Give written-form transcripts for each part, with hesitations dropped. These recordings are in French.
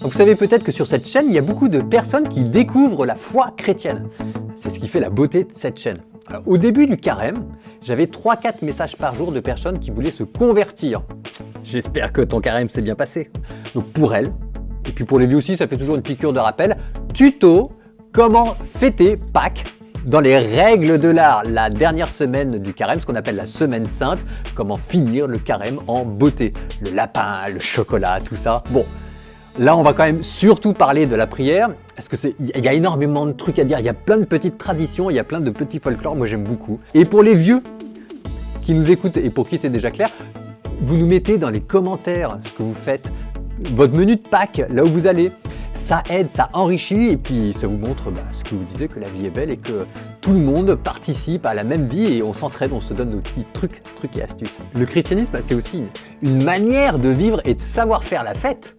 Vous savez peut-être que sur cette chaîne, il y a beaucoup de personnes qui découvrent la foi chrétienne. C'est ce qui fait la beauté de cette chaîne. Alors, au début du carême, j'avais 3-4 messages par jour de personnes qui voulaient se convertir. J'espère que ton carême s'est bien passé. Donc pour elles, et puis pour les vieux aussi, ça fait toujours une piqûre de rappel, tuto comment fêter Pâques dans les règles de l'art, la dernière semaine du carême, ce qu'on appelle la semaine sainte, comment finir le carême en beauté. Le lapin, le chocolat, tout ça. Bon, là on va quand même surtout parler de la prière, parce que il y a énormément de trucs à dire, il y a plein de petites traditions, il y a plein de petits folklores, moi j'aime beaucoup. Et pour les vieux qui nous écoutent et pour qui c'est déjà clair, vous nous mettez dans les commentaires ce que vous faites, votre menu de Pâques, là où vous allez. Ça aide, ça enrichit et puis ça vous montre ce que vous disiez, que la vie est belle et que tout le monde participe à la même vie et on s'entraide, on se donne nos petits trucs et astuces. Le christianisme, c'est aussi une manière de vivre et de savoir faire la fête.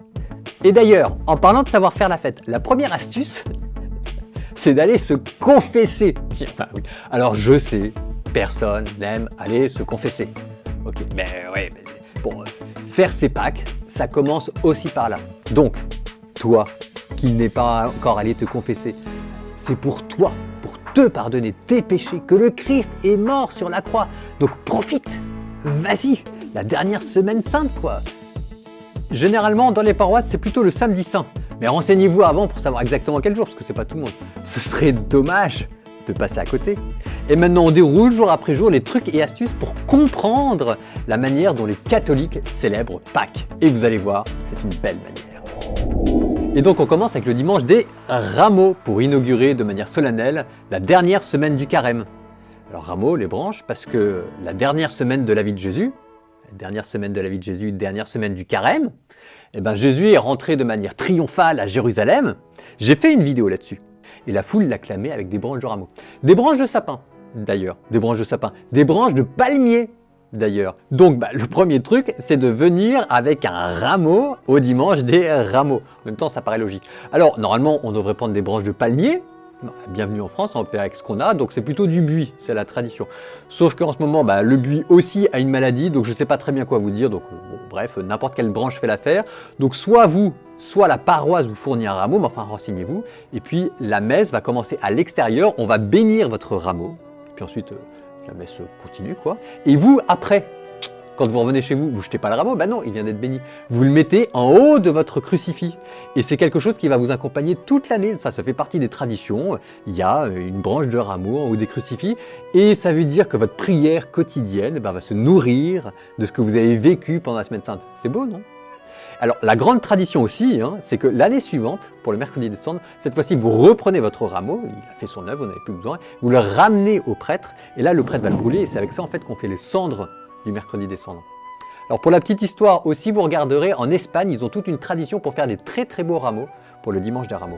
Et d'ailleurs, en parlant de savoir faire la fête, la première astuce, c'est d'aller se confesser. Tiens, oui. Alors je sais, personne n'aime aller se confesser. Ok, mais ouais, bon, faire ses Pâques, ça commence aussi par là. Donc, toi qui n'es pas encore allé te confesser, c'est pour toi, pour te pardonner tes péchés, que le Christ est mort sur la croix. Donc profite, vas-y, la dernière semaine sainte quoi. Généralement dans les paroisses c'est plutôt le samedi saint, mais renseignez-vous avant pour savoir exactement quel jour, parce que c'est pas tout le monde. Ce serait dommage de passer à côté. Et maintenant on déroule jour après jour les trucs et astuces pour comprendre la manière dont les catholiques célèbrent Pâques. Et vous allez voir, c'est une belle manière. Et donc on commence avec le dimanche des rameaux pour inaugurer de manière solennelle la dernière semaine du carême. Alors rameaux, les branches, parce que la dernière semaine de la vie de Jésus, dernière semaine du carême, eh ben Jésus est rentré de manière triomphale à Jérusalem. J'ai fait une vidéo là-dessus. Et la foule l'acclamait avec des branches de rameaux. Des branches de sapin, d'ailleurs. Des branches de palmier, d'ailleurs. Donc le premier truc, c'est de venir avec un rameau au dimanche des rameaux. En même temps, ça paraît logique. Alors, normalement, on devrait prendre des branches de palmier. Bienvenue en France, on fait avec ce qu'on a, donc c'est plutôt du buis, c'est la tradition. Sauf qu'en ce moment, le buis aussi a une maladie, donc je ne sais pas très bien quoi vous dire, donc bref, n'importe quelle branche fait l'affaire. Donc soit vous, soit la paroisse vous fournit un rameau, mais enfin renseignez-vous, et puis la messe va commencer à l'extérieur, on va bénir votre rameau, et puis ensuite la messe continue quoi, et vous après, quand vous revenez chez vous, vous jetez pas le rameau, non, il vient d'être béni. Vous le mettez en haut de votre crucifix. Et c'est quelque chose qui va vous accompagner toute l'année. Ça fait partie des traditions. Il y a une branche de rameau en haut des crucifix. Et ça veut dire que votre prière quotidienne va se nourrir de ce que vous avez vécu pendant la semaine sainte. C'est beau, non? Alors, la grande tradition aussi, c'est que l'année suivante, pour le mercredi des cendres, cette fois-ci, vous reprenez votre rameau, il a fait son œuvre, vous n'avez plus besoin, vous le ramenez au prêtre, et là, le prêtre va le brûler, et c'est avec ça, en fait, qu'on fait les cendres du mercredi des cendres. Alors pour la petite histoire aussi, vous regarderez, en Espagne, ils ont toute une tradition pour faire des très très beaux rameaux pour le dimanche des rameaux.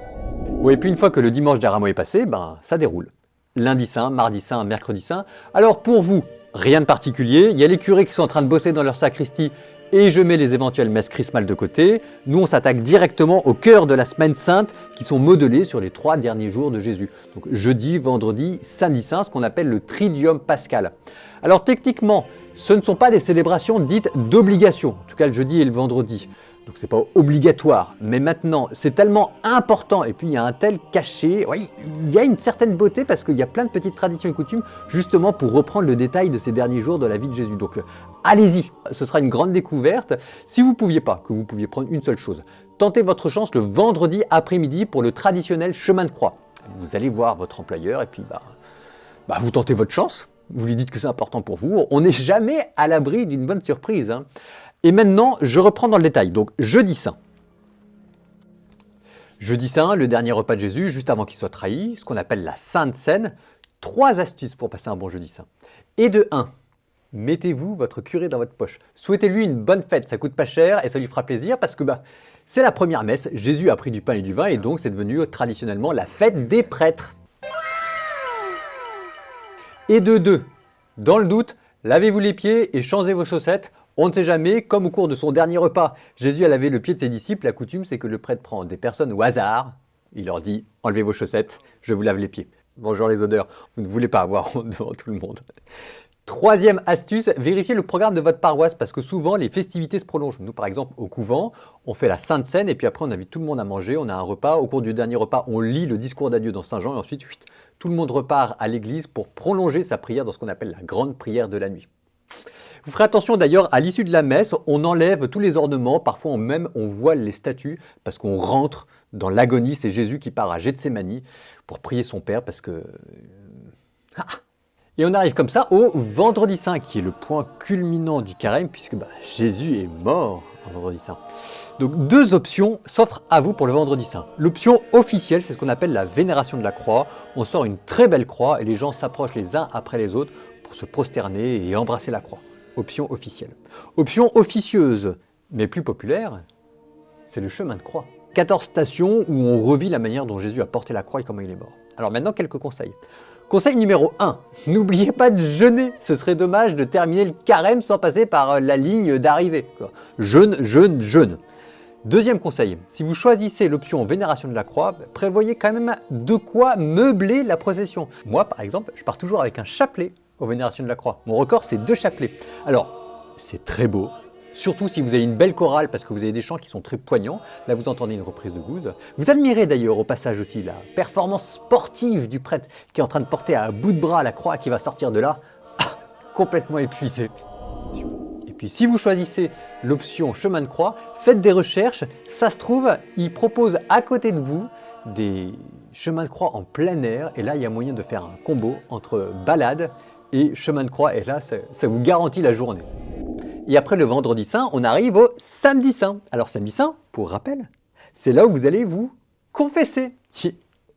Bon, et puis une fois que le dimanche des rameaux est passé, ça déroule. Lundi saint, mardi saint, mercredi saint. Alors pour vous, rien de particulier, il y a les curés qui sont en train de bosser dans leur sacristie et je mets les éventuelles messes chrismales de côté. Nous, on s'attaque directement au cœur de la semaine sainte qui sont modelées sur les 3 derniers jours de Jésus. Donc jeudi, vendredi, samedi saint, ce qu'on appelle le Triduum pascal. Alors techniquement, ce ne sont pas des célébrations dites d'obligation, en tout cas le jeudi et le vendredi. Donc c'est pas obligatoire, mais maintenant c'est tellement important et puis il y a un tel cachet, oui, il y a une certaine beauté parce qu'il y a plein de petites traditions et coutumes justement pour reprendre le détail de ces derniers jours de la vie de Jésus. Donc allez-y, ce sera une grande découverte. Si vous ne pouviez pas, que vous pouviez prendre une seule chose, tentez votre chance le vendredi après-midi pour le traditionnel chemin de croix. Vous allez voir votre employeur et puis vous tentez votre chance. Vous lui dites que c'est important pour vous. On n'est jamais à l'abri d'une bonne surprise. Et maintenant, je reprends dans le détail. Donc, jeudi saint. Jeudi saint, le dernier repas de Jésus, juste avant qu'il soit trahi, ce qu'on appelle la Sainte Seine. 3 astuces pour passer un bon jeudi saint. Et de 1, mettez-vous votre curé dans votre poche. Souhaitez-lui une bonne fête, ça coûte pas cher et ça lui fera plaisir parce que c'est la première messe. Jésus a pris du pain et du vin et donc c'est devenu traditionnellement la fête des prêtres. Et de 2, dans le doute, lavez-vous les pieds et changez vos chaussettes. On ne sait jamais, comme au cours de son dernier repas, Jésus a lavé le pied de ses disciples. La coutume, c'est que le prêtre prend des personnes au hasard. Il leur dit « Enlevez vos chaussettes, je vous lave les pieds ». Bonjour les odeurs, vous ne voulez pas avoir honte devant tout le monde. Troisième astuce, vérifiez le programme de votre paroisse parce que souvent les festivités se prolongent. Nous par exemple au couvent, on fait la Sainte Seine et puis après on invite tout le monde à manger, on a un repas. Au cours du dernier repas, on lit le discours d'adieu dans Saint Jean et ensuite tout le monde repart à l'église pour prolonger sa prière dans ce qu'on appelle la grande prière de la nuit. Vous ferez attention d'ailleurs, à l'issue de la messe, on enlève tous les ornements, parfois on voile les statues parce qu'on rentre dans l'agonie. C'est Jésus qui part à Gethsémani pour prier son Père parce que... Et on arrive comme ça au vendredi saint, qui est le point culminant du carême, puisque Jésus est mort un vendredi saint. Donc deux options s'offrent à vous pour le vendredi saint. L'option officielle, c'est ce qu'on appelle la vénération de la croix. On sort une très belle croix et les gens s'approchent les uns après les autres pour se prosterner et embrasser la croix. Option officielle. Option officieuse, mais plus populaire, c'est le chemin de croix. 14 stations où on revit la manière dont Jésus a porté la croix et comment il est mort. Alors maintenant, quelques conseils. Conseil numéro 1, n'oubliez pas de jeûner. Ce serait dommage de terminer le carême sans passer par la ligne d'arrivée. Jeûne, jeûne, jeûne. Deuxième conseil, si vous choisissez l'option vénération de la croix, prévoyez quand même de quoi meubler la procession. Moi, par exemple, je pars toujours avec un chapelet aux vénérations de la croix. Mon record, c'est 2 chapelets. Alors, c'est très beau. Surtout si vous avez une belle chorale parce que vous avez des chants qui sont très poignants. Là, vous entendez une reprise de Goose. Vous admirez d'ailleurs au passage aussi la performance sportive du prêtre qui est en train de porter à bout de bras la croix qui va sortir de là, complètement épuisé. Et puis si vous choisissez l'option chemin de croix, faites des recherches. Ça se trouve, il propose à côté de vous des chemins de croix en plein air. Et là, il y a moyen de faire un combo entre balade et chemin de croix. Et là, ça vous garantit la journée. Et après le vendredi saint, on arrive au samedi saint. Alors samedi saint, pour rappel, c'est là où vous allez vous confesser.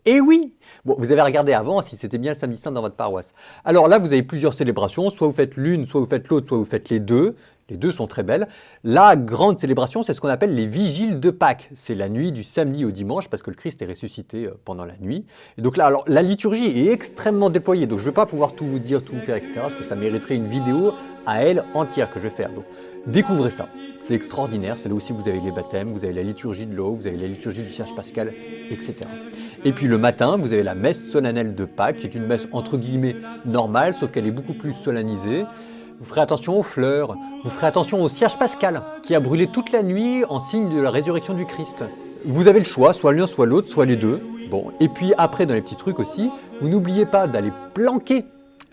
Et oui! Bon, vous avez regardé avant si c'était bien le samedi saint dans votre paroisse. Alors là, vous avez plusieurs célébrations. Soit vous faites l'une, soit vous faites l'autre, soit vous faites les deux. Les deux sont très belles. La grande célébration, c'est ce qu'on appelle les vigiles de Pâques. C'est la nuit du samedi au dimanche parce que le Christ est ressuscité pendant la nuit. Et donc là, alors, la liturgie est extrêmement déployée. Donc je ne vais pas pouvoir tout vous dire, tout vous faire, etc. Parce que ça mériterait une vidéo à elle entière que je vais faire. Donc découvrez ça. C'est extraordinaire. C'est là aussi que vous avez les baptêmes, vous avez la liturgie de l'eau, vous avez la liturgie du cierge pascal, etc. Et puis le matin, vous avez la messe solennelle de Pâques, qui est une messe entre guillemets normale, sauf qu'elle est beaucoup plus solennisée. Vous ferez attention aux fleurs, vous ferez attention au cierge pascal, qui a brûlé toute la nuit en signe de la résurrection du Christ. Vous avez le choix, soit l'un, soit l'autre, soit les deux. Bon, et puis après, dans les petits trucs aussi, vous n'oubliez pas d'aller planquer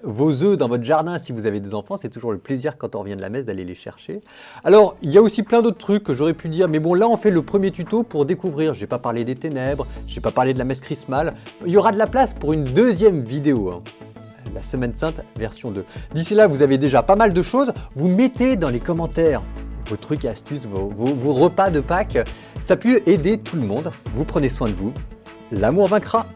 vos œufs dans votre jardin si vous avez des enfants. C'est toujours le plaisir quand on revient de la messe d'aller les chercher. Alors, il y a aussi plein d'autres trucs que j'aurais pu dire, mais bon, là, on fait le premier tuto pour découvrir. Je n'ai pas parlé des ténèbres, je n'ai pas parlé de la messe chrismale. Il y aura de la place pour une deuxième vidéo. La Semaine Sainte version 2. D'ici là, vous avez déjà pas mal de choses. Vous mettez dans les commentaires vos trucs et astuces, vos repas de Pâques. Ça peut aider tout le monde. Vous prenez soin de vous. L'amour vaincra.